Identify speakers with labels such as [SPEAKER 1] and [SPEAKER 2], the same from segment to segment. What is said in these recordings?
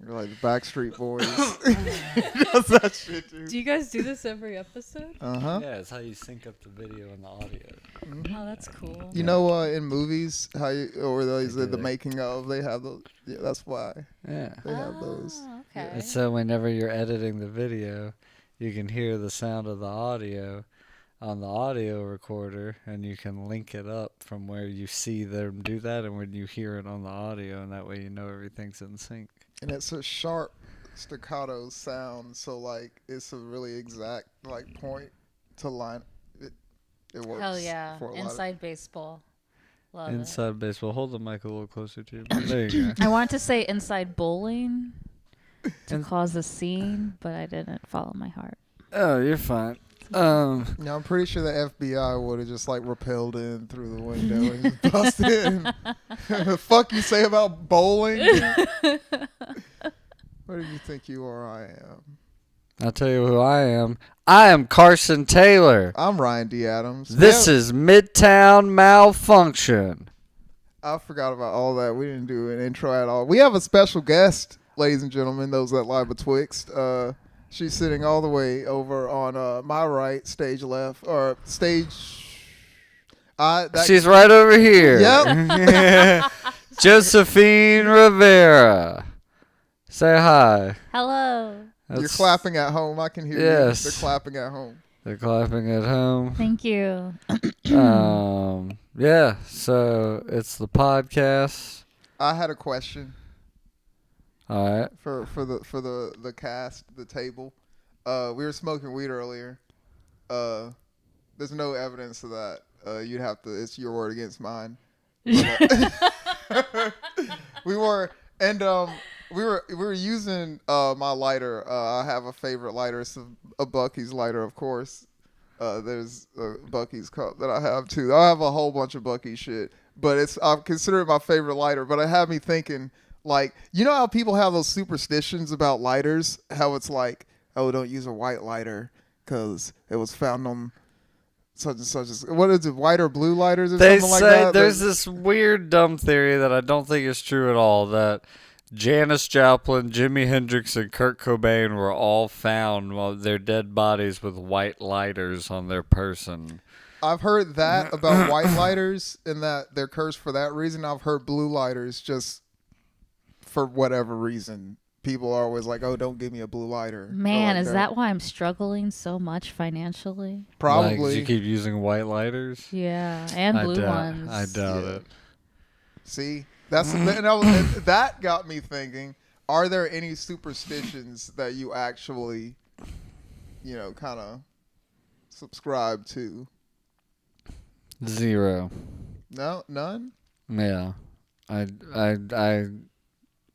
[SPEAKER 1] You're like the Backstreet Boys. He does that shit, dude.
[SPEAKER 2] Do you guys do this every episode?
[SPEAKER 1] Uh-huh.
[SPEAKER 3] Yeah, it's how you sync up the video and the audio.
[SPEAKER 1] Mm-hmm.
[SPEAKER 2] Oh, that's cool.
[SPEAKER 1] You know, in movies, or those
[SPEAKER 3] They do
[SPEAKER 1] the
[SPEAKER 3] that.
[SPEAKER 1] making of, they have those. Yeah, that's why
[SPEAKER 3] Yeah.
[SPEAKER 1] they have those.
[SPEAKER 2] Okay.
[SPEAKER 3] And so whenever you're editing the video, you can hear the sound of the audio on the audio recorder, and you can link it up from where you see them do that and when you hear it on the audio, and that way you know everything's in sync.
[SPEAKER 1] And it's a sharp staccato sound, so like it's a really exact like point to line. It works.
[SPEAKER 2] Hell yeah.
[SPEAKER 1] For a lot
[SPEAKER 2] Inside baseball. Love it.
[SPEAKER 3] Inside baseball. Hold the mic a little closer to you. There you go.
[SPEAKER 2] I wanted to say inside bowling to cause a scene, but I didn't follow my heart.
[SPEAKER 3] Oh, you're fine.
[SPEAKER 1] Now I'm pretty sure the FBI would have just like rappelled in through the window and just busted in. The fuck you say about bowling? What do you think you are? I am.
[SPEAKER 3] I'll tell you who I am. I am Carson Taylor.
[SPEAKER 1] I'm Ryan D. Adams.
[SPEAKER 3] This is Midtown Malfunction.
[SPEAKER 1] I forgot about all that. We didn't do an intro at all. We have a special guest, ladies and gentlemen, those that lie betwixt. She's sitting all the way over on my right, stage left, or stage.
[SPEAKER 3] She's right over here.
[SPEAKER 1] Yep.
[SPEAKER 3] Josephine Rivera. Say hi.
[SPEAKER 2] Hello.
[SPEAKER 1] You're clapping at home. I can hear
[SPEAKER 3] Yes.
[SPEAKER 1] you. They're clapping at home.
[SPEAKER 3] They're clapping at home.
[SPEAKER 2] Thank you.
[SPEAKER 3] Yeah, so it's the podcast.
[SPEAKER 1] I had a question
[SPEAKER 3] All right.
[SPEAKER 1] for the cast, the table. We were smoking weed earlier. There's no evidence of that. You'd have to. It's your word against mine. But, we were using my lighter. I have a favorite lighter. It's a Bucky's lighter, of course. There's a Bucky's cup that I have too. I have a whole bunch of Bucky shit, but I consider it my favorite lighter. But it had me thinking, like, you know how people have those superstitions about lighters? How it's like, oh, don't use a white lighter because it was found on such and such. What is it, white or blue lighters or
[SPEAKER 3] They
[SPEAKER 1] something like
[SPEAKER 3] say
[SPEAKER 1] that?
[SPEAKER 3] there's this weird dumb theory that I don't think is true at all, that Janis Joplin, Jimi Hendrix, and Kurt Cobain were all found while their dead bodies with white lighters on their person.
[SPEAKER 1] I've heard that about white lighters and that they're cursed for that reason. I've heard blue lighters just for whatever reason. People are always like, oh, don't give me a blue lighter.
[SPEAKER 2] Man,
[SPEAKER 1] like
[SPEAKER 2] is that why I'm struggling so much financially?
[SPEAKER 1] Probably.
[SPEAKER 3] Like, you keep using white lighters?
[SPEAKER 2] Yeah, and blue ones.
[SPEAKER 3] I doubt
[SPEAKER 1] Yeah.
[SPEAKER 3] it.
[SPEAKER 1] See? And that got me thinking, are there any superstitions that you actually, kind of subscribe to?
[SPEAKER 3] Zero.
[SPEAKER 1] No? None?
[SPEAKER 3] Yeah.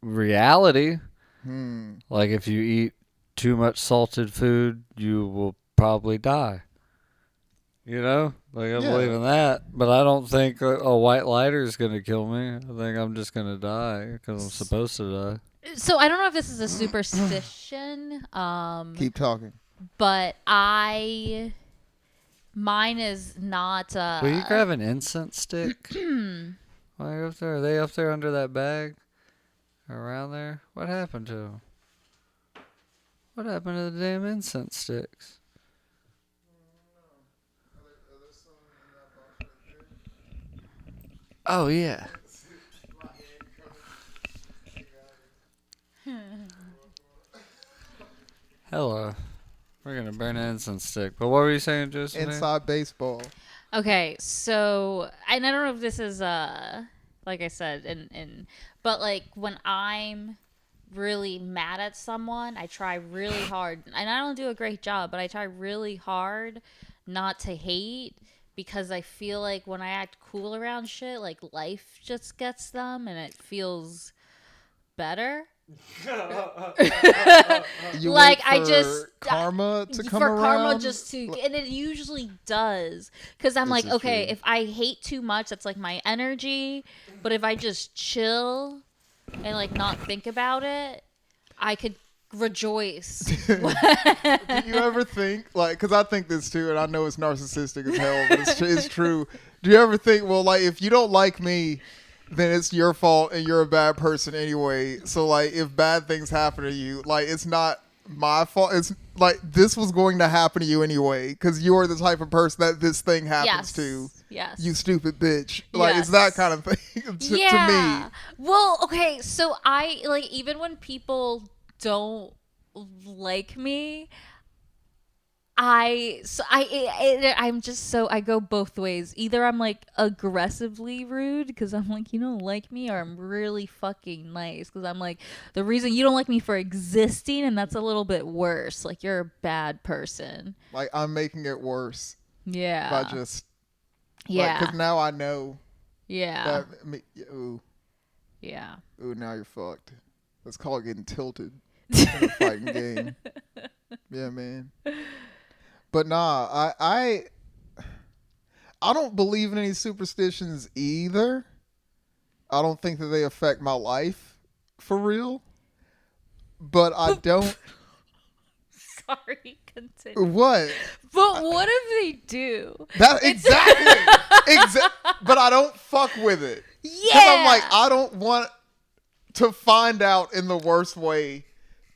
[SPEAKER 3] Reality. Like, if you eat too much salted food, you will probably die. You know? Like, I believe in that. But I don't think a white lighter is going to kill me. I think I'm just going to die because I'm supposed to die.
[SPEAKER 2] So I don't know if this is a superstition.
[SPEAKER 1] Keep talking.
[SPEAKER 2] But mine is not.
[SPEAKER 3] Will you grab an incense stick? While you're up there? Are they up there under that bag? Around there? What happened to them? What happened to the damn incense sticks? Oh, yeah. Hello. We're going to burn an incense stick. But what were you saying, Josephine?
[SPEAKER 1] Inside baseball.
[SPEAKER 2] Okay, so and I don't know if this is like I said, but like when I'm really mad at someone, I try really hard, and I don't do a great job, but I try really hard not to hate, because I feel like when I act cool around shit, like life just gets them and it feels better.
[SPEAKER 1] You
[SPEAKER 2] Like,
[SPEAKER 1] wait
[SPEAKER 2] I
[SPEAKER 1] for
[SPEAKER 2] just
[SPEAKER 1] karma to come
[SPEAKER 2] for
[SPEAKER 1] around.
[SPEAKER 2] karma just to, and it usually does, because I'm
[SPEAKER 1] This
[SPEAKER 2] like,
[SPEAKER 1] is
[SPEAKER 2] okay,
[SPEAKER 1] true.
[SPEAKER 2] if I hate too much, that's like my energy, but if I just chill and like not think about it, I could rejoice.
[SPEAKER 1] Do you ever think, like, because I think this too, and I know it's narcissistic as hell, but it's true. Do you ever think, well, like, if you don't like me, then it's your fault and you're a bad person anyway. So like, if bad things happen to you, like it's not my fault. It's like this was going to happen to you anyway because you're the type of person that this thing happens to.
[SPEAKER 2] Yes.
[SPEAKER 1] You stupid bitch. Like
[SPEAKER 2] Yes.
[SPEAKER 1] it's that kind of thing to me.
[SPEAKER 2] Well, okay, so I like even when people don't like me, I'm just so I go both ways. Either I'm like aggressively rude because I'm like you don't like me, or I'm really fucking nice because I'm like the reason you don't like me for existing, and that's a little bit worse. Like you're a bad person.
[SPEAKER 1] Like I'm making it worse.
[SPEAKER 2] Yeah.
[SPEAKER 1] By just.
[SPEAKER 2] Yeah.
[SPEAKER 1] Because now I know.
[SPEAKER 2] Yeah.
[SPEAKER 1] Ooh, now you're fucked. Let's call it getting tilted in a fighting game. Yeah, man. But nah, I don't believe in any superstitions either. I don't think that they affect my life for real. But I don't.
[SPEAKER 2] Sorry, continue.
[SPEAKER 1] What?
[SPEAKER 2] But what if they do?
[SPEAKER 1] That exactly. But I don't fuck with it.
[SPEAKER 2] Yeah.
[SPEAKER 1] Because I'm like, I don't want to find out in the worst way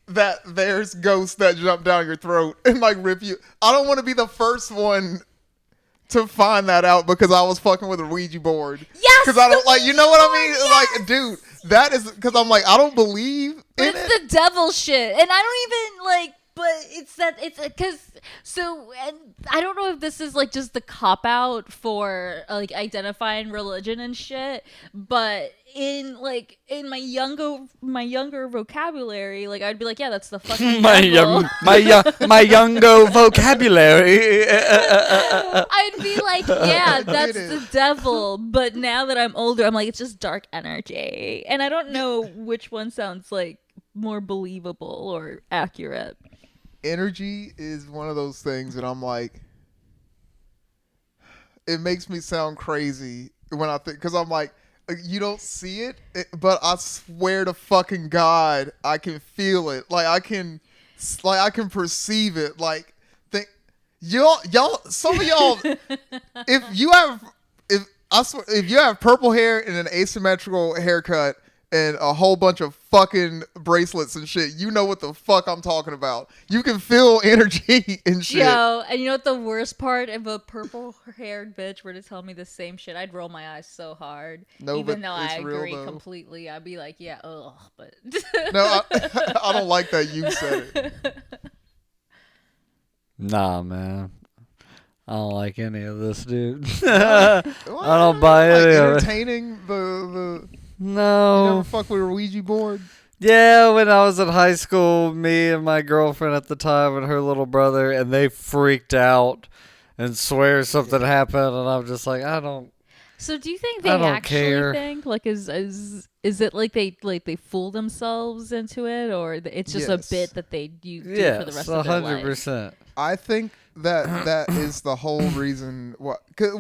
[SPEAKER 1] that there's ghosts that jump down your throat and like rip you. I don't want to be the first one to find that out because I was fucking with a Ouija board.
[SPEAKER 2] Yes.
[SPEAKER 1] Because I don't like, you know what I mean?
[SPEAKER 2] Yes.
[SPEAKER 1] Like, dude, that is because I'm like, I don't believe
[SPEAKER 2] But
[SPEAKER 1] in
[SPEAKER 2] it's
[SPEAKER 1] it.
[SPEAKER 2] the devil shit, and I don't even like. But it's because and I don't know if this is like just the cop out for like identifying religion and shit, but in my younger vocabulary, like I'd be like, yeah, that's the fucking devil.
[SPEAKER 3] my younger vocabulary.
[SPEAKER 2] I'd be like, yeah, that's the devil. But now that I'm older, I'm like, it's just dark energy, and I don't know which one sounds like more believable or accurate.
[SPEAKER 1] Energy is one of those things that I'm like, it makes me sound crazy when I think, because I'm like, you don't see it, but I swear to fucking God, I can feel it. Like I can perceive it. Like think y'all, some of y'all, if you have purple hair and an asymmetrical haircut and a whole bunch of fucking bracelets and shit, you know what the fuck I'm talking about. You can feel energy and shit.
[SPEAKER 2] Yo, and you know what the worst part? If a purple-haired bitch were to tell me the same shit, I'd roll my eyes so hard.
[SPEAKER 1] No,
[SPEAKER 2] even
[SPEAKER 1] but
[SPEAKER 2] though I
[SPEAKER 1] it's real,
[SPEAKER 2] agree
[SPEAKER 1] though.
[SPEAKER 2] completely. I'd be like, yeah, ugh, but...
[SPEAKER 1] No, I don't like that you said it.
[SPEAKER 3] Nah, man. I don't like any of this, dude. I don't buy
[SPEAKER 1] Like
[SPEAKER 3] any of it.
[SPEAKER 1] entertaining the you
[SPEAKER 3] No.
[SPEAKER 1] never fuck with a Ouija board?
[SPEAKER 3] Yeah, when I was in high school, me and my girlfriend at the time and her little brother, and they freaked out and swear something happened, and I'm just like, I don't.
[SPEAKER 2] So do you think they
[SPEAKER 3] I don't
[SPEAKER 2] actually
[SPEAKER 3] care.
[SPEAKER 2] think, like, is it like they fool themselves into it, or it's just
[SPEAKER 1] Yes.
[SPEAKER 2] a bit that they do for the
[SPEAKER 3] Yes,
[SPEAKER 2] rest of their life?
[SPEAKER 3] 100%.
[SPEAKER 1] I think that is the whole reason why. Cause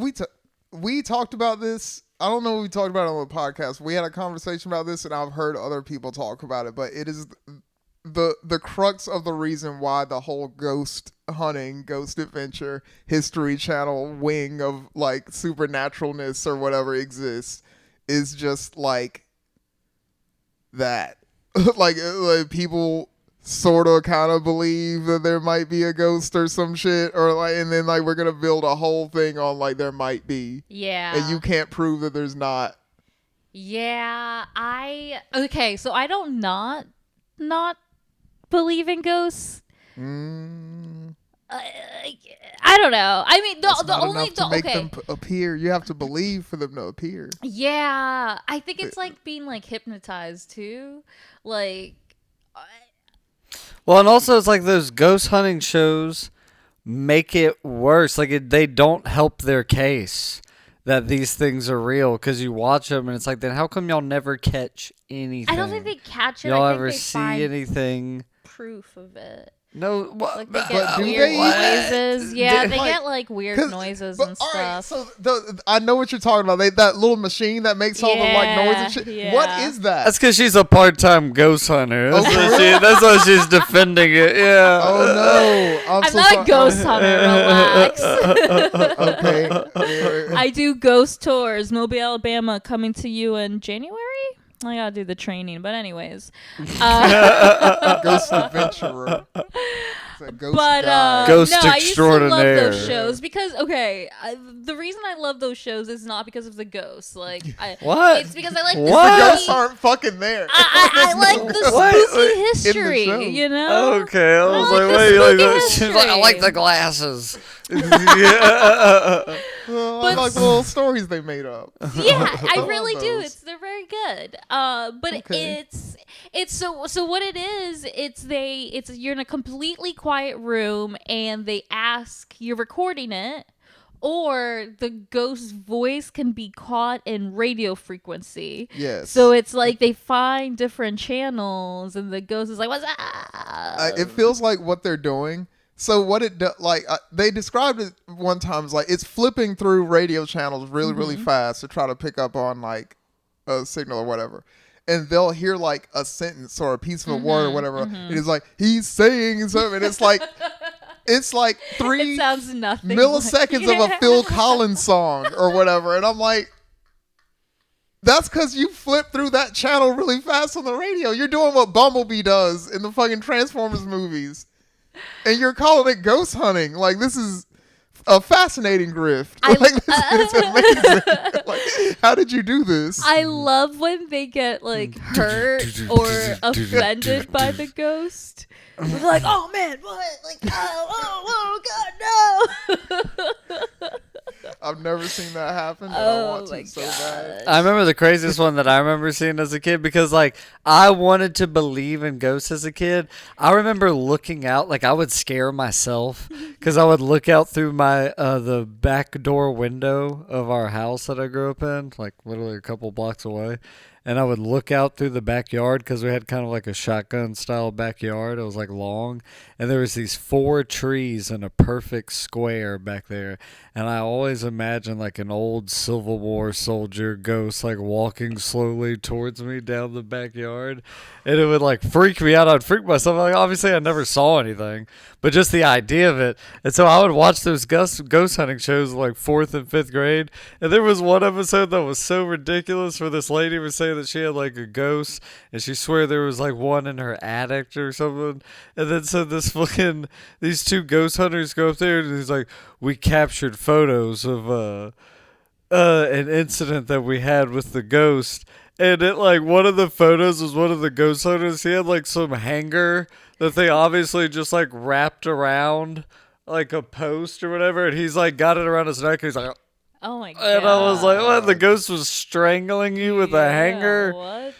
[SPEAKER 1] we talked about this. I don't know if we talked about it on the podcast. We had a conversation about this, and I've heard other people talk about it. But it is the crux of the reason why the whole ghost hunting, ghost adventure, History Channel wing of like supernaturalness or whatever exists is just like that. like people sort of kind of believe that there might be a ghost or some shit, or like, and then like we're gonna build a whole thing on like there might be,
[SPEAKER 2] Yeah.
[SPEAKER 1] and you can't prove that there's not.
[SPEAKER 2] Yeah, okay, so I don't not believe in ghosts. I don't know. I mean,
[SPEAKER 1] That's
[SPEAKER 2] the
[SPEAKER 1] not
[SPEAKER 2] only
[SPEAKER 1] enough to make
[SPEAKER 2] okay.
[SPEAKER 1] them appear. You have to believe for them to appear.
[SPEAKER 2] Yeah, I think it's like being like hypnotized too. Like,
[SPEAKER 3] Well, and also it's like those ghost hunting shows make it worse. Like they don't help their case that these things are real because you watch them and it's like, then how come y'all never catch anything?
[SPEAKER 2] I don't think they catch it.
[SPEAKER 3] Y'all
[SPEAKER 2] I think
[SPEAKER 3] ever
[SPEAKER 2] they
[SPEAKER 3] see
[SPEAKER 2] find
[SPEAKER 3] anything?
[SPEAKER 2] proof of it.
[SPEAKER 3] No, what?
[SPEAKER 2] Like they
[SPEAKER 1] But
[SPEAKER 2] get
[SPEAKER 1] do
[SPEAKER 2] weird
[SPEAKER 1] they?
[SPEAKER 2] noises. Yeah, they
[SPEAKER 1] Like,
[SPEAKER 2] get like weird
[SPEAKER 1] 'cause-
[SPEAKER 2] noises
[SPEAKER 1] but,
[SPEAKER 2] and
[SPEAKER 1] all right,
[SPEAKER 2] stuff.
[SPEAKER 1] so I know what you're talking about. That little machine that makes all the like noise and shit.
[SPEAKER 2] Yeah.
[SPEAKER 1] What is that?
[SPEAKER 3] That's because she's a part-time ghost hunter. That's,
[SPEAKER 1] Oh,
[SPEAKER 3] what that's why she's defending it. Yeah.
[SPEAKER 1] Oh no!
[SPEAKER 2] I'm
[SPEAKER 1] so
[SPEAKER 2] not a
[SPEAKER 1] sorry.
[SPEAKER 2] ghost hunter. Relax.
[SPEAKER 1] Okay.
[SPEAKER 2] I do ghost tours. Mobile, Alabama, coming to you in January. I gotta do the training, but anyways,
[SPEAKER 1] Ghost adventurer. Ghost guy.
[SPEAKER 3] Ghost
[SPEAKER 2] no, I used to love
[SPEAKER 3] extraordinaire.
[SPEAKER 2] those shows because the reason I love those shows is not because of the ghosts. Like,
[SPEAKER 3] What?
[SPEAKER 2] It's because I like
[SPEAKER 3] What?
[SPEAKER 1] The
[SPEAKER 2] the
[SPEAKER 1] ghosts aren't fucking there.
[SPEAKER 2] I like the
[SPEAKER 3] What?
[SPEAKER 2] spooky
[SPEAKER 1] In the
[SPEAKER 2] history.
[SPEAKER 1] show.
[SPEAKER 2] You know?
[SPEAKER 3] Okay, I was
[SPEAKER 2] like
[SPEAKER 3] like,
[SPEAKER 2] the
[SPEAKER 3] wait, like,
[SPEAKER 2] spooky
[SPEAKER 3] she's like, I like the
[SPEAKER 2] history.
[SPEAKER 3] glasses. Yeah.
[SPEAKER 1] I like the little stories they made up.
[SPEAKER 2] Yeah, I
[SPEAKER 1] love
[SPEAKER 2] really do.
[SPEAKER 1] those.
[SPEAKER 2] They're very good. But
[SPEAKER 1] Okay.
[SPEAKER 2] it's so what it is. It's you're in a completely quiet room and they ask you're recording it, or the ghost's voice can be caught in radio frequency.
[SPEAKER 1] Yes.
[SPEAKER 2] So it's like they find different channels and the ghost is like, "What's up?"
[SPEAKER 1] It feels like what they're doing. So what it they described it one time as like it's flipping through radio channels really really fast to try to pick up on like a signal or whatever, and they'll hear like a sentence or a piece of a word or whatever, and it's like he's saying something, and it's like 3
[SPEAKER 2] It sounds nothing
[SPEAKER 1] milliseconds
[SPEAKER 2] like,
[SPEAKER 1] of a Phil Collins song or whatever, and I'm like, that's because you flip through that channel really fast on the radio. You're doing what Bumblebee does in the fucking Transformers movies. And you're calling it ghost hunting. Like, this is a fascinating grift. It's amazing. Like, how did you do this?
[SPEAKER 2] I love when they get like hurt or offended by the ghost. They're like, "Oh man, what? Like, oh God, no!"
[SPEAKER 1] I've never seen that happen, but I
[SPEAKER 2] Oh
[SPEAKER 1] want
[SPEAKER 2] my
[SPEAKER 1] to so bad.
[SPEAKER 3] I remember the craziest one that I remember seeing as a kid because, like, I wanted to believe in ghosts as a kid. I remember looking out, like, I would scare myself because I would look out through my the back door window of our house that I grew up in, like, literally a couple blocks away. And I would look out through the backyard because we had kind of like a shotgun style backyard. It was like long. And there was these 4 trees in a perfect square back there. And I always imagined like an old Civil War soldier ghost like walking slowly towards me down the backyard. And it would like freak me out. I'd freak myself. Like, obviously I never saw anything, but just the idea of it. And so I would watch those ghost hunting shows in like 4th and 5th grade. And there was one episode that was so ridiculous where this lady was saying that she had like a ghost and she swore there was like one in her attic or something. And then so these 2 ghost hunters go up there and he's like, we captured photos of an incident that we had with the ghost. And it like one of the photos was one of the ghost hunters. He had like some hanger that they obviously just like wrapped around like a post or whatever. And he's like got it around his neck. And he's like,
[SPEAKER 2] Oh my God.
[SPEAKER 3] and I was like, what? The ghost was strangling you with a hanger?
[SPEAKER 2] What?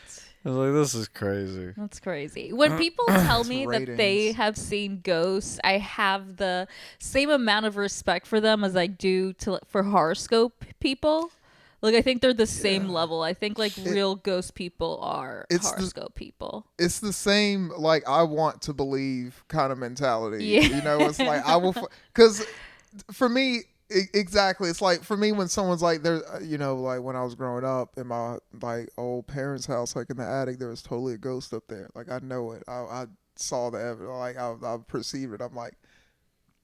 [SPEAKER 3] I was like, this is crazy.
[SPEAKER 2] That's crazy. When people tell me that they
[SPEAKER 1] ratings.
[SPEAKER 2] have seen ghosts, I have the same amount of respect for them as I do for horoscope people. Like, I think they're the same level. I think like real ghost people are horoscope people.
[SPEAKER 1] It's the same, like, I want to believe kind of mentality.
[SPEAKER 2] Yeah.
[SPEAKER 1] You know, it's like, I will, because for me, exactly. It's like, for me, when someone's like, there, you know, like when I was growing up in my like old parents' house, like in the attic, there was totally a ghost up there. Like, I know it. I saw the evidence. Like, I perceived it. I'm like,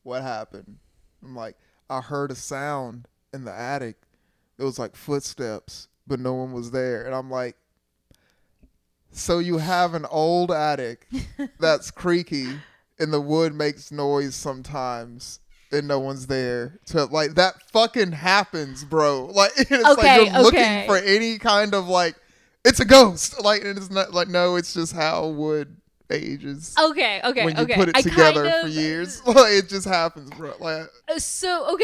[SPEAKER 1] what happened? I'm like, I heard a sound in the attic. It was like footsteps, but no one was there. And I'm like, so you have an old attic that's creaky and the wood makes noise sometimes and no one's there. So like that fucking happens, bro. Like it's like you're looking for any kind of like, it's a ghost. Like, and it's not like, no, it's just how wood ages.
[SPEAKER 2] Okay.
[SPEAKER 1] When you put it together for years, like it just happens, bro. Like,
[SPEAKER 2] So
[SPEAKER 1] and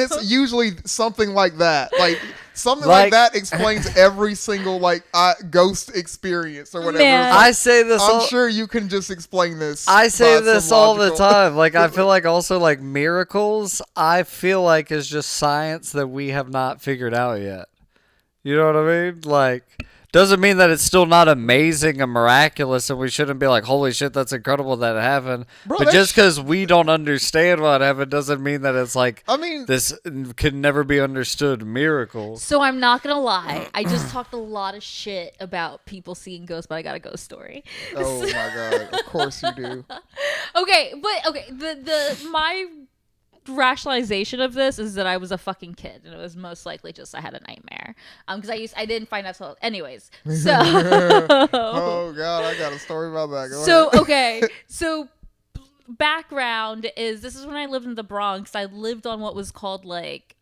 [SPEAKER 1] it's usually something like that. Like something like that explains every single like ghost experience or whatever.
[SPEAKER 2] Man.
[SPEAKER 1] Like,
[SPEAKER 3] I say this.
[SPEAKER 1] I'm sure you can just explain this.
[SPEAKER 3] I say
[SPEAKER 1] by
[SPEAKER 3] this
[SPEAKER 1] some
[SPEAKER 3] all the
[SPEAKER 1] logical-
[SPEAKER 3] time. Like, I feel like also like miracles, I feel like is just science that we have not figured out yet. You know what I mean? Like, doesn't mean that it's still not amazing and miraculous and we shouldn't be like, holy shit, that's incredible that it happened.
[SPEAKER 1] Bro,
[SPEAKER 3] but just because we don't understand what happened doesn't mean that it's like,
[SPEAKER 1] I mean,
[SPEAKER 3] this can never be understood miracle.
[SPEAKER 2] So I'm not gonna lie. I just talked a lot of shit about people seeing ghosts, but I got a ghost story.
[SPEAKER 1] oh my god, of course you do.
[SPEAKER 2] Okay, but okay, my rationalization of this is that I was a fucking kid, and it was most likely just I had a nightmare. Because I didn't find out till anyways. So
[SPEAKER 1] oh God, I got a story about that. Go ahead.
[SPEAKER 2] Okay, so background is this is when I lived in the Bronx. I lived on what was called like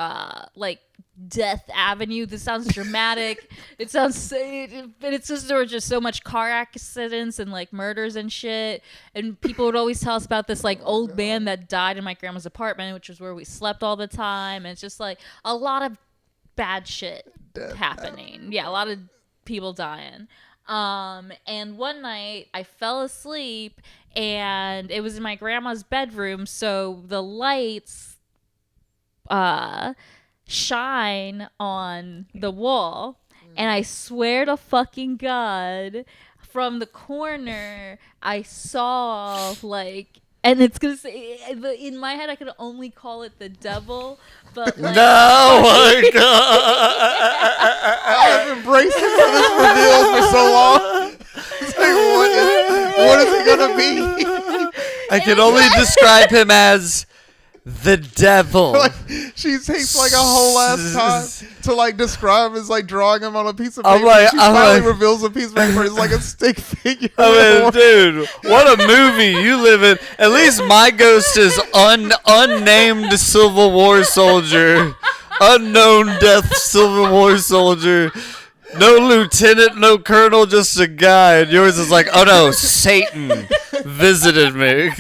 [SPEAKER 2] Death Avenue. This sounds dramatic. It sounds, but it's just there were just so much car accidents and like murders and shit. And people would always tell us about this like old man that died in my grandma's apartment, which was where we slept all the time. And it's just like a lot of bad shit happening. Yeah, a lot of people dying. And one night I fell asleep and it was in my grandma's bedroom, so the lights shine on the wall, and I swear to fucking God, from the corner I saw like, and it's gonna say in my head I could only call it the devil, but like,
[SPEAKER 3] no, my God.
[SPEAKER 1] I've embraced it for this reveal for so long. It's like, what is it gonna be?
[SPEAKER 3] I can only describe him as the devil.
[SPEAKER 1] Like, she takes like a whole ass time to like describe as like drawing him on a piece of paper. She finally reveals a piece of paper. It's like a stick figure.
[SPEAKER 3] I mean, dude, what a movie you live in. At least my ghost is unnamed Civil War soldier, unknown death Civil War soldier. No lieutenant, no colonel, just a guy. And yours is like, oh no, Satan visited me.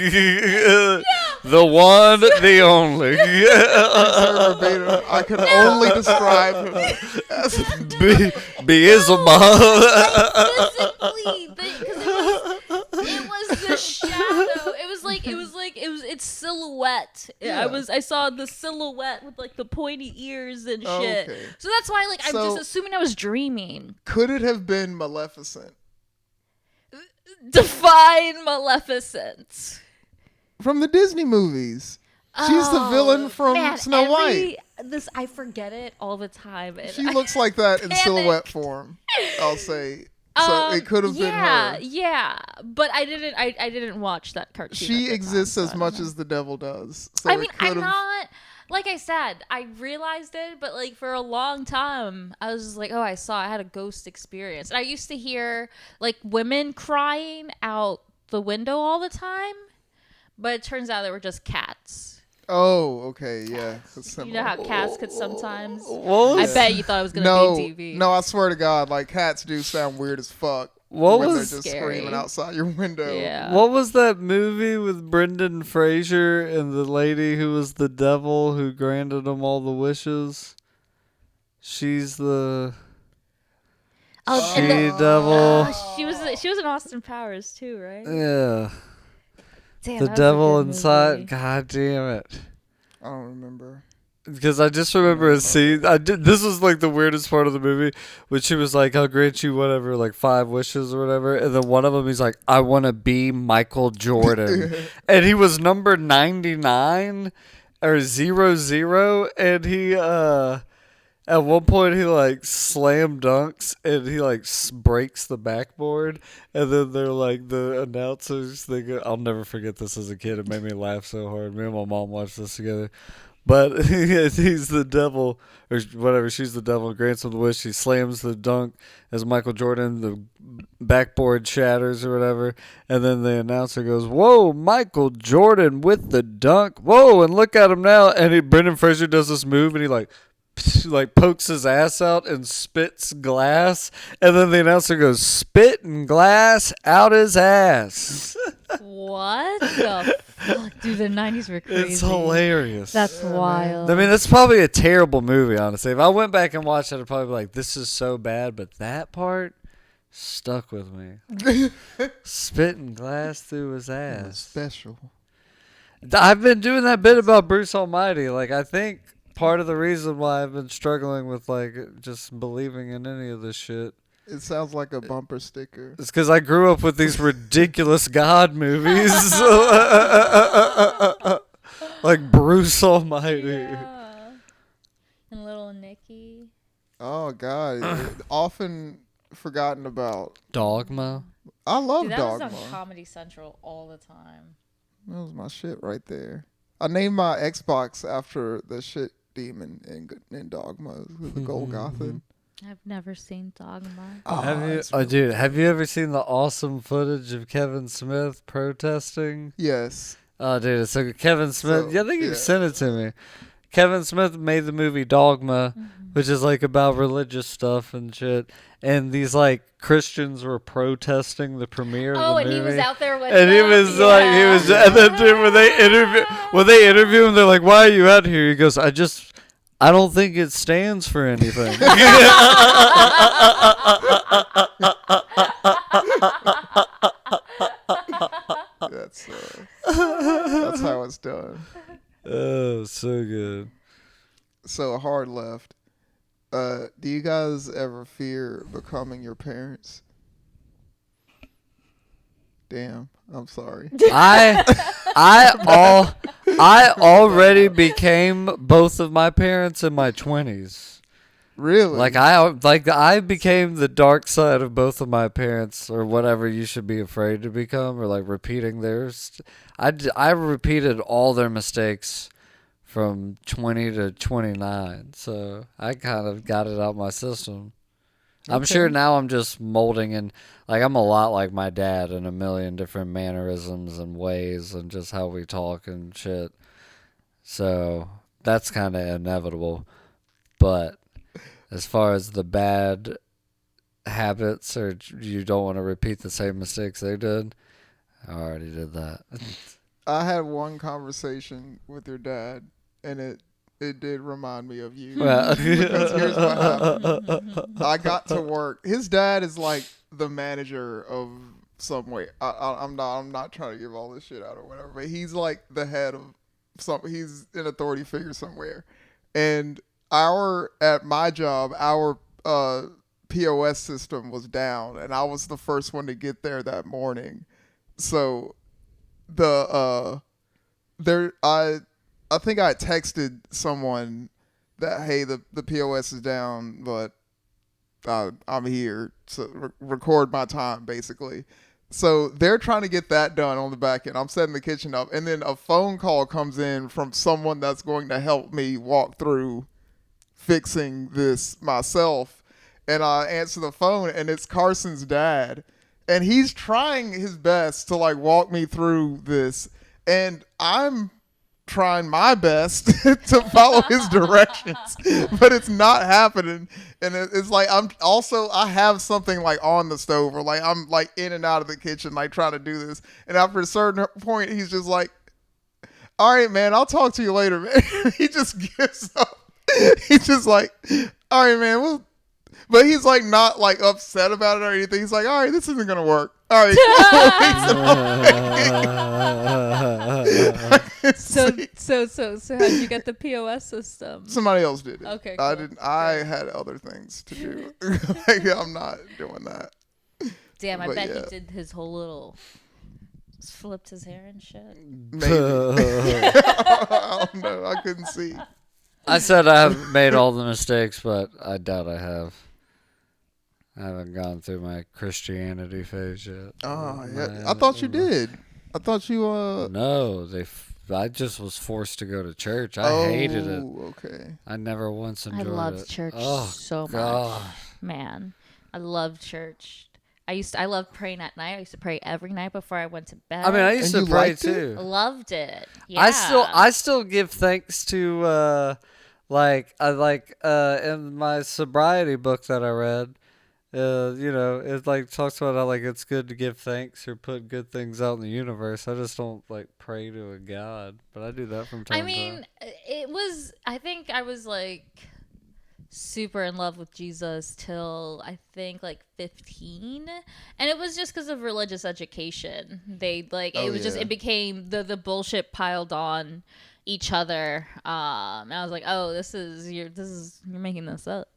[SPEAKER 3] The one, the only.
[SPEAKER 1] I can only describe him as
[SPEAKER 3] Beelzebub.
[SPEAKER 2] Physically, because it was the shadow. It's silhouette.
[SPEAKER 1] Yeah.
[SPEAKER 2] I saw the silhouette with like the pointy ears and shit.
[SPEAKER 1] Okay.
[SPEAKER 2] So that's why I'm just assuming I was dreaming.
[SPEAKER 1] Could it have been Maleficent?
[SPEAKER 2] Define Maleficent.
[SPEAKER 1] From the Disney movies. She's the villain from Snow White.
[SPEAKER 2] I forget it all the time.
[SPEAKER 1] She looks like that in silhouette form, I'll say. So it could have been her.
[SPEAKER 2] Yeah, but I didn't watch that cartoon.
[SPEAKER 1] She exists as much as the devil does. So
[SPEAKER 2] I mean, I'm not, like I said, I realized it, but like for a long time, I was just like, oh, I had a ghost experience. And I used to hear like women crying out the window all the time, but it turns out they were just cats.
[SPEAKER 1] Oh, okay, yeah.
[SPEAKER 2] You know how cats could sometimes.
[SPEAKER 3] I
[SPEAKER 2] bet you thought it was gonna be TV.
[SPEAKER 1] No, I swear to God, like cats do sound weird as fuck.
[SPEAKER 3] What
[SPEAKER 1] when
[SPEAKER 3] was
[SPEAKER 1] they're just
[SPEAKER 2] scary.
[SPEAKER 1] screaming outside your window?
[SPEAKER 2] Yeah.
[SPEAKER 3] What was that movie with Brendan Fraser and the lady who was the devil who granted him all the wishes? She's the devil.
[SPEAKER 2] She was in Austin Powers too, right?
[SPEAKER 3] Yeah.
[SPEAKER 2] Damn,
[SPEAKER 3] The
[SPEAKER 2] that was a
[SPEAKER 3] devil
[SPEAKER 2] good
[SPEAKER 3] inside.
[SPEAKER 2] movie.
[SPEAKER 3] God damn it.
[SPEAKER 1] I don't remember.
[SPEAKER 3] Because I just remember a scene. This was like the weirdest part of the movie, when she was like, "I'll grant you whatever, like 5 wishes or whatever," and then one of them, he's like, "I want to be Michael Jordan," and he was number 99 or 00, and he at one point he like slam dunks and he like breaks the backboard, and then they're like the announcers. They go, I'll never forget this as a kid. It made me laugh so hard. Me and my mom watched this together. But he's the devil, or whatever. She's the devil. Grants him the wish. He slams the dunk as Michael Jordan. The backboard shatters or whatever. And then the announcer goes, "Whoa, Michael Jordan with the dunk. Whoa, and look at him now." And Brendan Fraser does this move, and he like pokes his ass out and spits glass. And then the announcer goes, "Spitting glass out his ass."
[SPEAKER 2] What the fuck? Dude, the 90s were crazy.
[SPEAKER 3] It's hilarious.
[SPEAKER 2] That's wild.
[SPEAKER 3] I mean, that's probably a terrible movie, honestly. If I went back and watched it, I'd probably be like, this is so bad, but that part stuck with me. Spitting glass through his ass.
[SPEAKER 1] Special.
[SPEAKER 3] I've been doing that bit about Bruce Almighty. Like, I think part of the reason why I've been struggling with, like, just believing in any of this shit,
[SPEAKER 1] It sounds like a bumper sticker.
[SPEAKER 3] it's because I grew up with these ridiculous God movies. Like Bruce Almighty.
[SPEAKER 2] Yeah. And Little Nicky.
[SPEAKER 1] Oh God, often forgotten about.
[SPEAKER 3] Dogma.
[SPEAKER 1] I love
[SPEAKER 2] Dude, that
[SPEAKER 1] Dogma.
[SPEAKER 2] was on Comedy Central all the time.
[SPEAKER 1] That was my shit right there. I named my Xbox after the shit demon in Dogma, the Golgothan.
[SPEAKER 2] I've never seen Dogma.
[SPEAKER 3] Have you ever seen the awesome footage of Kevin Smith protesting?
[SPEAKER 1] Yes.
[SPEAKER 3] Oh, dude, so Kevin Smith, I think you sent it to me. Kevin Smith made the movie Dogma, which is like about religious stuff and shit. And these like Christians were protesting the premiere of the movie.
[SPEAKER 2] Oh, and he was out there with
[SPEAKER 3] and
[SPEAKER 2] them.
[SPEAKER 3] He was like, and then dude, when they interview him, they're like, "Why are you out here?" He goes, "I don't think it stands for anything."
[SPEAKER 1] That's how it's done.
[SPEAKER 3] Oh, so good.
[SPEAKER 1] So hard left. Do you guys ever fear becoming your parents? Damn, I'm sorry.
[SPEAKER 3] I already became both of my parents in my 20s.
[SPEAKER 1] Really?
[SPEAKER 3] I became the dark side of both of my parents, or whatever you should be afraid to become, or like repeating theirs. I repeated all their mistakes from 20 to 29, so I kind of got it out my system. Okay. I'm sure now I'm just molding, and like I'm a lot like my dad in a million different mannerisms and ways and just how we talk and shit. So that's kind of inevitable. But as far as the bad habits, or you don't want to repeat the same mistakes they did, I already did that.
[SPEAKER 1] I had one conversation with your dad, and it did remind me of you.
[SPEAKER 3] Well.
[SPEAKER 1] Because here's what happened. I got to work. His dad is like the manager of somewhere. I'm not trying to give all this shit out or whatever, but he's like the head of something. He's an authority figure somewhere. And at my job, our POS system was down, and I was the first one to get there that morning. So I think I texted someone that, hey, the POS is down, but I'm here to record my time, basically. So they're trying to get that done on the back end. I'm setting the kitchen up, and then a phone call comes in from someone that's going to help me walk through fixing this myself. And I answer the phone, and it's Carson's dad. And he's trying his best to like walk me through this. And I'm trying my best to follow his directions, but it's not happening. And it's like I have something like on the stove, or like I'm like in and out of the kitchen like trying to do this. And after a certain point, he's just like, "All right, man, I'll talk to you later, man." He just gives up. He's just like, "All right, man, but he's like not like upset about it or anything. He's like, "All right, this isn't gonna work. All right, cool."
[SPEAKER 2] So how'd you get the POS system?
[SPEAKER 1] Somebody else did it.
[SPEAKER 2] Okay,
[SPEAKER 1] cool.
[SPEAKER 2] I
[SPEAKER 1] didn't. I had other things to do. Like, I'm not doing that.
[SPEAKER 2] Damn, I
[SPEAKER 1] But
[SPEAKER 2] bet
[SPEAKER 1] yeah.
[SPEAKER 2] he did his whole little flipped his hair and shit.
[SPEAKER 1] Maybe. I don't know. I couldn't see.
[SPEAKER 3] I said I haven't made all the mistakes, but I doubt I have. I haven't gone through my Christianity phase yet.
[SPEAKER 1] Oh, yeah. I thought you did. I thought you,
[SPEAKER 3] No, I just was forced to go to church. I hated it.
[SPEAKER 1] Okay.
[SPEAKER 3] I never once enjoyed it.
[SPEAKER 2] I loved church so much. Man, I loved church. I loved praying at night. I used to pray every night before I went to bed.
[SPEAKER 3] I mean, I used to pray too.
[SPEAKER 2] Loved it. Yeah.
[SPEAKER 3] I still give thanks to in my sobriety book that I read. It like talks about how like it's good to give thanks or put good things out in the universe. I just don't like pray to a god, but I do that from time to time.
[SPEAKER 2] I think I was like super in love with Jesus till I think like 15, and it was just because of religious education. It became the bullshit piled on each other, and I was like, oh, you're making this up.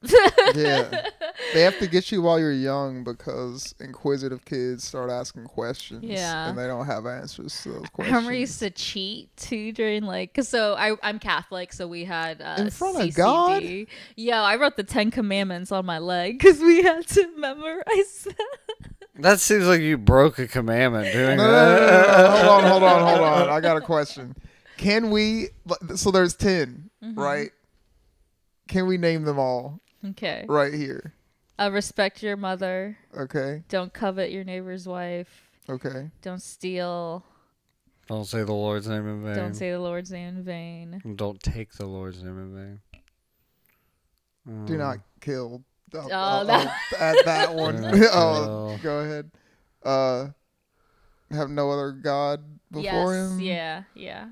[SPEAKER 1] Yeah, they have to get you while you're young because inquisitive kids start asking questions, and they don't have answers to those questions.
[SPEAKER 2] I remember I used to cheat too during I'm Catholic, so we had
[SPEAKER 1] in front
[SPEAKER 2] CCD.
[SPEAKER 1] of God.
[SPEAKER 2] Yeah, I wrote the 10 Commandments on my leg because we had to memorize that.
[SPEAKER 3] That seems like you broke a commandment doing
[SPEAKER 1] No,
[SPEAKER 3] that.
[SPEAKER 1] hold on. I got a question. Can we? So there's 10, right? Can we name them all?
[SPEAKER 2] Okay.
[SPEAKER 1] Right here.
[SPEAKER 2] Respect your mother.
[SPEAKER 1] Okay.
[SPEAKER 2] Don't covet your neighbor's wife.
[SPEAKER 1] Okay.
[SPEAKER 2] Don't steal.
[SPEAKER 3] Don't say the Lord's name in vain.
[SPEAKER 2] Don't say the Lord's name in vain.
[SPEAKER 3] And don't take the Lord's name in vain.
[SPEAKER 1] Do not kill.
[SPEAKER 2] no.
[SPEAKER 1] I'll add that one. Oh, go ahead. Have no other God before him.
[SPEAKER 2] Yeah.
[SPEAKER 1] Yeah.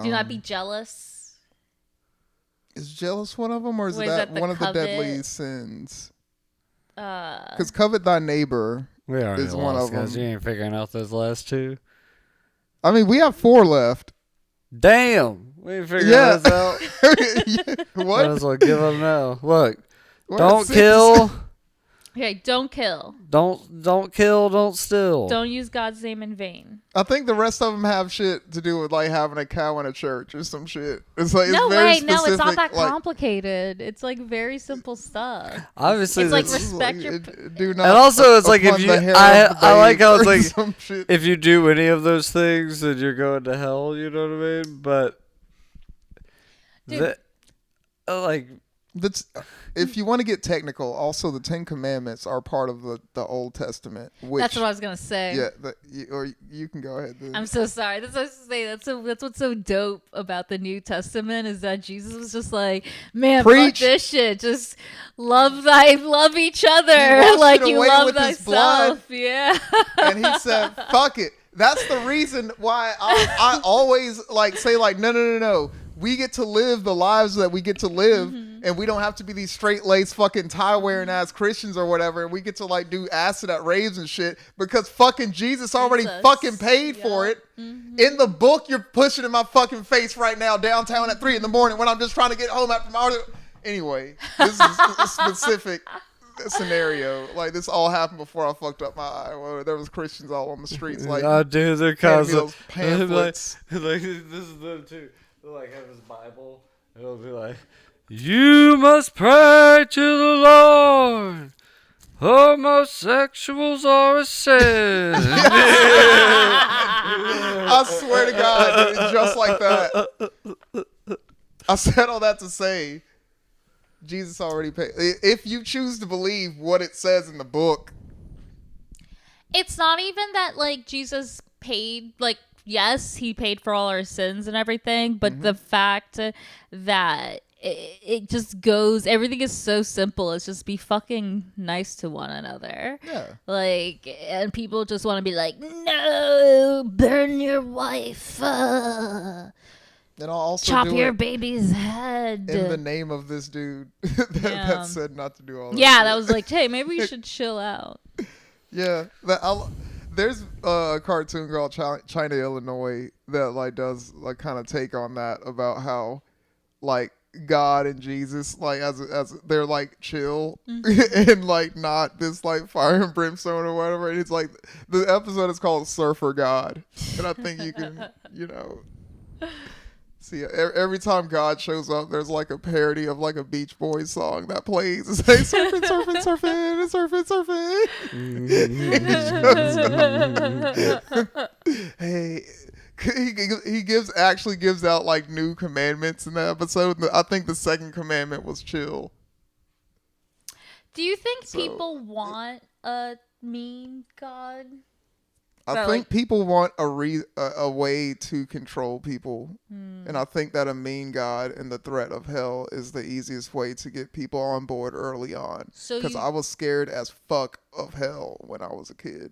[SPEAKER 2] Do not be jealous.
[SPEAKER 1] Is jealous one of them, or is
[SPEAKER 2] Wait,
[SPEAKER 1] that
[SPEAKER 2] is that
[SPEAKER 1] one of the
[SPEAKER 2] covet?
[SPEAKER 1] deadly sins? Because
[SPEAKER 2] Uh,
[SPEAKER 1] covet thy neighbor
[SPEAKER 3] We already
[SPEAKER 1] is
[SPEAKER 3] lost,
[SPEAKER 1] one of
[SPEAKER 3] guys.
[SPEAKER 1] them.
[SPEAKER 3] You ain't figuring out those last two.
[SPEAKER 1] I mean, we have 4 left.
[SPEAKER 3] Damn. We ain't figuring
[SPEAKER 1] Yeah.
[SPEAKER 3] this out.
[SPEAKER 1] What?
[SPEAKER 3] Might as well give them now. Look.
[SPEAKER 1] We're at
[SPEAKER 3] Don't
[SPEAKER 1] 6.
[SPEAKER 3] kill.
[SPEAKER 2] okay, don't kill.
[SPEAKER 3] Don't kill. Don't steal.
[SPEAKER 2] Don't use God's name in vain.
[SPEAKER 1] I think the rest of them have shit to do with like having a cow in a church or some shit. It's like
[SPEAKER 2] No
[SPEAKER 1] it's very
[SPEAKER 2] way, no, it's not
[SPEAKER 1] specific,
[SPEAKER 2] that
[SPEAKER 1] like,
[SPEAKER 2] complicated. It's like very simple stuff.
[SPEAKER 3] Obviously,
[SPEAKER 2] It's like
[SPEAKER 3] that's-
[SPEAKER 2] respect your.
[SPEAKER 1] do not.
[SPEAKER 3] and also it's like if
[SPEAKER 1] upon
[SPEAKER 3] you,
[SPEAKER 1] the hair
[SPEAKER 3] I
[SPEAKER 1] of the
[SPEAKER 3] like how it's
[SPEAKER 1] babe or
[SPEAKER 3] like
[SPEAKER 1] some shit.
[SPEAKER 3] if you do any of those things, then you're going to hell. You know what I mean? But
[SPEAKER 2] Dude.
[SPEAKER 1] That's if you want to get technical. Also, the 10 Commandments are part of the Old Testament. Which,
[SPEAKER 2] That's what I was gonna say.
[SPEAKER 1] Yeah, or you can go ahead.
[SPEAKER 2] I'm so sorry. That's what I was gonna say. That's what's so dope about the New Testament is that Jesus was just like, man,
[SPEAKER 1] Preach.
[SPEAKER 2] fuck this shit. Just love each other
[SPEAKER 1] washed
[SPEAKER 2] like
[SPEAKER 1] it
[SPEAKER 2] you
[SPEAKER 1] away
[SPEAKER 2] love
[SPEAKER 1] with his blood.
[SPEAKER 2] thyself. Yeah.
[SPEAKER 1] And he said, "Fuck it." That's the reason why I always like say like no. We get to live the lives that we get to live, and we don't have to be these straight-laced fucking tie-wearing ass Christians or whatever, and we get to like do acid at raves and shit because fucking Jesus already fucking paid for it. In the book you're pushing in my fucking face right now downtown at 3 a.m. when I'm just trying to get home after my... Anyway, this is a specific scenario. Like, this all happened before I fucked up my eye. Well, there was Christians all on the streets like...
[SPEAKER 3] oh, dude, they're
[SPEAKER 1] handing me
[SPEAKER 3] constant.
[SPEAKER 1] those pamphlets.
[SPEAKER 3] like this is them too. They'll like have his Bible. It'll be like, you must pray to the Lord. Homosexuals are a sin.
[SPEAKER 1] I swear to God, dude, just like that. I said all that to say, Jesus already paid. If you choose to believe what it says in the book,
[SPEAKER 2] It's not even that like Jesus paid like yes, he paid for all our sins and everything, but the fact that it just goes, everything is so simple. It's just be fucking nice to one another.
[SPEAKER 1] yeah.
[SPEAKER 2] Like, and people just want to be like, no, burn your wife,
[SPEAKER 1] And I'll also
[SPEAKER 2] chop
[SPEAKER 1] do
[SPEAKER 2] your
[SPEAKER 1] it
[SPEAKER 2] baby's head.
[SPEAKER 1] in the name of this dude that said not to do all that.
[SPEAKER 2] Yeah,
[SPEAKER 1] shit.
[SPEAKER 2] that was like, hey, maybe we should chill out.
[SPEAKER 1] Yeah, there's a cartoon called China, Illinois that like does like kind of take on that about how like God and Jesus like as they're like chill and like not this like fire and brimstone or whatever. And it's like the episode is called Surfer God, and I think you can see every time God shows up, there's like a parody of like a Beach Boys song that plays. It's like surfing, surfing, surfing, surfing, surfing. Hey, he actually gives out like new commandments in the episode. I think the second commandment was chill.
[SPEAKER 2] Do you think people want a mean God?
[SPEAKER 1] I think people want a way to control people, and I think that a mean God and the threat of hell is the easiest way to get people on board early on. Because I was scared as fuck of hell when I was a kid.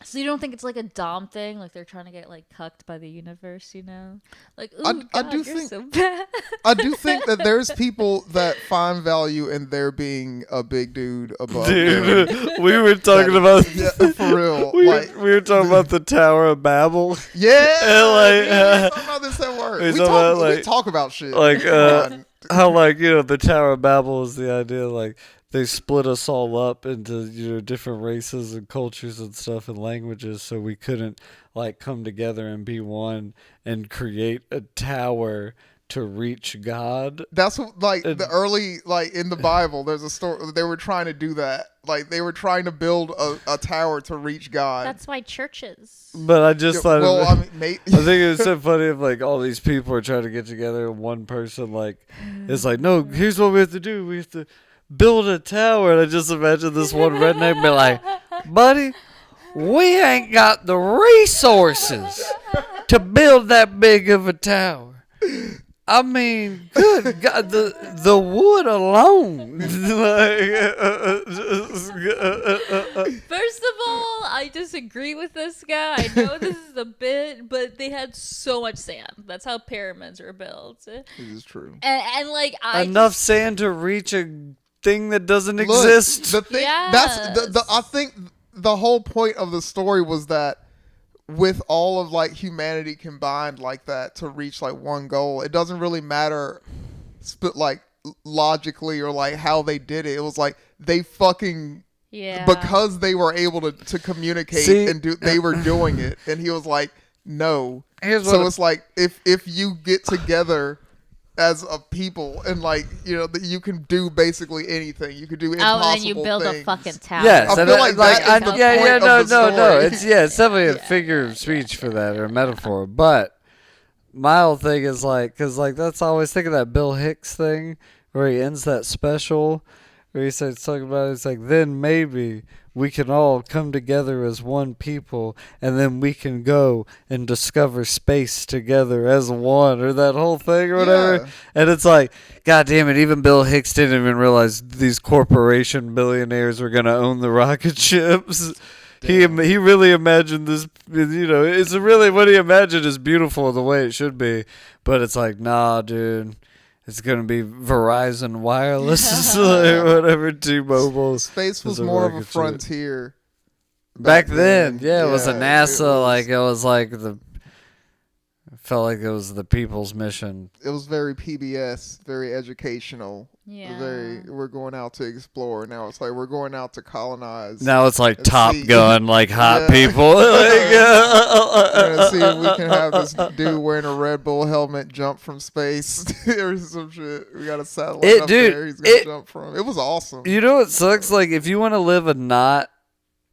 [SPEAKER 2] So you don't think it's like a Dom thing, like they're trying to get like cucked by the universe, you know? Like, ooh,
[SPEAKER 1] I
[SPEAKER 2] God,
[SPEAKER 1] do
[SPEAKER 2] you're
[SPEAKER 1] think-
[SPEAKER 2] so bad.
[SPEAKER 1] I do think that there's people that find value in there being a big dude above them.
[SPEAKER 3] Dude, we were talking about
[SPEAKER 1] Yeah, for real.
[SPEAKER 3] we
[SPEAKER 1] like,
[SPEAKER 3] were talking about the Tower of Babel.
[SPEAKER 1] yeah,
[SPEAKER 3] And, like,
[SPEAKER 1] we talk about this at work.
[SPEAKER 3] we
[SPEAKER 1] We
[SPEAKER 3] talk about, like-
[SPEAKER 1] talk about shit.
[SPEAKER 3] Like
[SPEAKER 1] Come on.
[SPEAKER 3] how like the Tower of Babel is the idea like they split us all up into different races and cultures and stuff and languages, so we couldn't like come together and be one and create a tower to reach God.
[SPEAKER 1] That's what, like, the early, like, in the Bible, there's a story, they were trying to do that. Like, they were trying to build a tower to reach God.
[SPEAKER 2] That's why churches.
[SPEAKER 3] But I just thought
[SPEAKER 1] well,
[SPEAKER 3] of it.
[SPEAKER 1] I mean,
[SPEAKER 3] I think it was so funny if, like, all these people are trying to get together and one person, like, is like, no, here's what we have to do. We have to build a tower. And I just imagine this one redneck be like, buddy, we ain't got the resources to build that big of a tower. I mean, good God, the wood alone.
[SPEAKER 2] First of all, I disagree with this guy. I know this is a bit, but they had so much sand. That's how pyramids were built.
[SPEAKER 1] this is true.
[SPEAKER 2] And like,
[SPEAKER 3] enough sand to reach a thing that doesn't exist.
[SPEAKER 1] The thing, that's I think the whole point of the story was that with all of like humanity combined like that to reach like one goal, it doesn't really matter like logically or like how they did it. It was like they fucking because they were able to communicate and they were doing it, and he was like, no. So it's like if you get together as a people and like, you know, that you can do basically anything. You could do impossible
[SPEAKER 2] and you build
[SPEAKER 1] things.
[SPEAKER 2] a fucking tower.
[SPEAKER 3] Yes,
[SPEAKER 1] I feel like that is the point of the story.
[SPEAKER 3] It's definitely a figure of speech for that, or a metaphor. But my whole thing is like, because like that's I always think of that Bill Hicks thing where he ends that special where he starts talking about it. It's like, then maybe we can all come together as one people, and then we can go and discover space together as one, or that whole thing or whatever. Yeah. And it's like, God damn it, even Bill Hicks didn't even realize these corporation billionaires were going to own the rocket ships. Damn. He really imagined this, you know, it's really what he imagined is beautiful the way it should be. But it's like, nah, dude. It's going to be Verizon Wireless or whatever, T-Mobile.
[SPEAKER 1] Space was more of a frontier.
[SPEAKER 3] Back then, yeah, it was a NASA, like, it was like felt like it was the people's mission.
[SPEAKER 1] It was very PBS, very educational.
[SPEAKER 2] Yeah.
[SPEAKER 1] We're going out to explore. Now it's like we're going out to colonize.
[SPEAKER 3] Now it's like Top Gun, like hot people.
[SPEAKER 1] We're gonna see if we can have this dude wearing a Red Bull helmet jump from space or some shit. We got a satellite up there. He's gonna jump from. It was awesome.
[SPEAKER 3] You know what sucks? Like if you want to live a not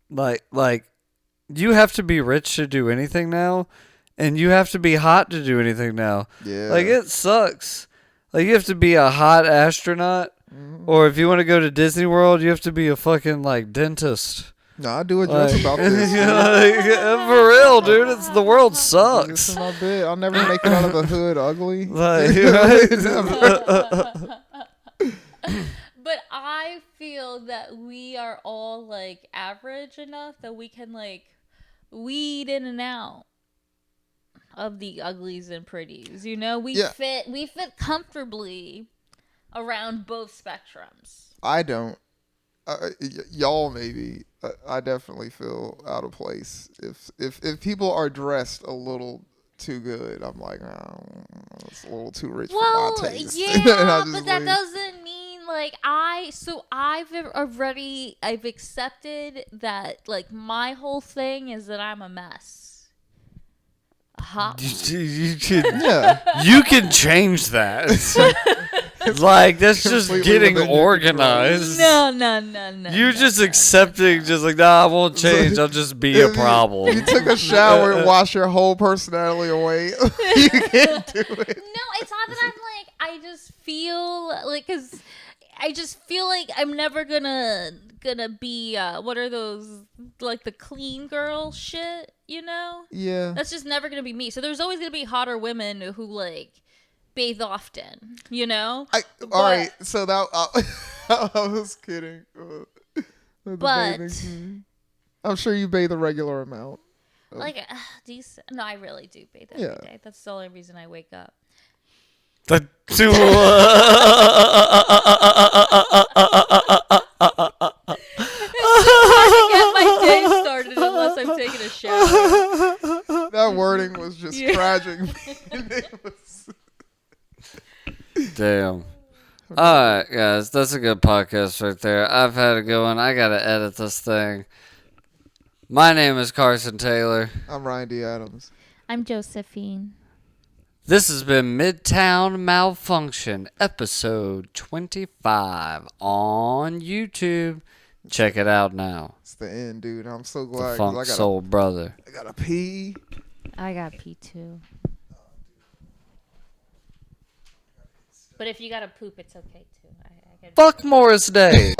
[SPEAKER 3] like you have to be rich to do anything now, and you have to be hot to do anything now.
[SPEAKER 1] Yeah.
[SPEAKER 3] Like it sucks. Like, you have to be a hot astronaut, or if you want to go to Disney World, you have to be a fucking, like, dentist.
[SPEAKER 1] No, I do a joke about this.
[SPEAKER 3] For real, dude. The world sucks.
[SPEAKER 1] I'll never make it out of the hood ugly.
[SPEAKER 2] But I feel that we are all, like, average enough that we can, like, weed in and out of the uglies and pretties, you know, we fit comfortably around both spectrums.
[SPEAKER 1] I don't. Y'all maybe. I definitely feel out of place if people are dressed a little too good. I'm like, oh, it's a little too rich for my taste.
[SPEAKER 2] Yeah, but that doesn't mean like I've accepted that like my whole thing is that I'm a mess.
[SPEAKER 3] You can change that. Like that's just getting organized.
[SPEAKER 2] No.
[SPEAKER 3] You're just accepting, just like, nah, I won't change. I'll just be a problem.
[SPEAKER 1] You took a shower and washed your whole personality away. You can't do it.
[SPEAKER 2] No, it's not that I'm like. I just feel like because I just feel like I'm never gonna be what are those like the clean girl shit, you know?
[SPEAKER 1] Yeah.
[SPEAKER 2] That's just never gonna be me. So there's always gonna be hotter women who like bathe often, you know?
[SPEAKER 1] All right, so that I was kidding.
[SPEAKER 2] But
[SPEAKER 1] I'm sure you bathe a regular amount.
[SPEAKER 2] Like decent. No, I really do bathe every day. That's the only reason I wake up.
[SPEAKER 3] I
[SPEAKER 2] get my day started unless I'm taking a shower.
[SPEAKER 1] That wording was just tragic.
[SPEAKER 3] Damn. Alright, guys, that's a good podcast right there. I've had it going. I gotta edit this thing. My name is Carson Taylor.
[SPEAKER 1] I'm Ryan D. Adams.
[SPEAKER 2] I'm Josephine.
[SPEAKER 3] This has been Midtown Malfunction, episode 25 on YouTube. Check it out now.
[SPEAKER 1] It's the end, dude. I'm so
[SPEAKER 3] The
[SPEAKER 1] glad.
[SPEAKER 3] Funk Soul Brother.
[SPEAKER 1] I gotta pee.
[SPEAKER 2] I got P2. But if you gotta poop, it's okay too.
[SPEAKER 3] Fuck Morris Day.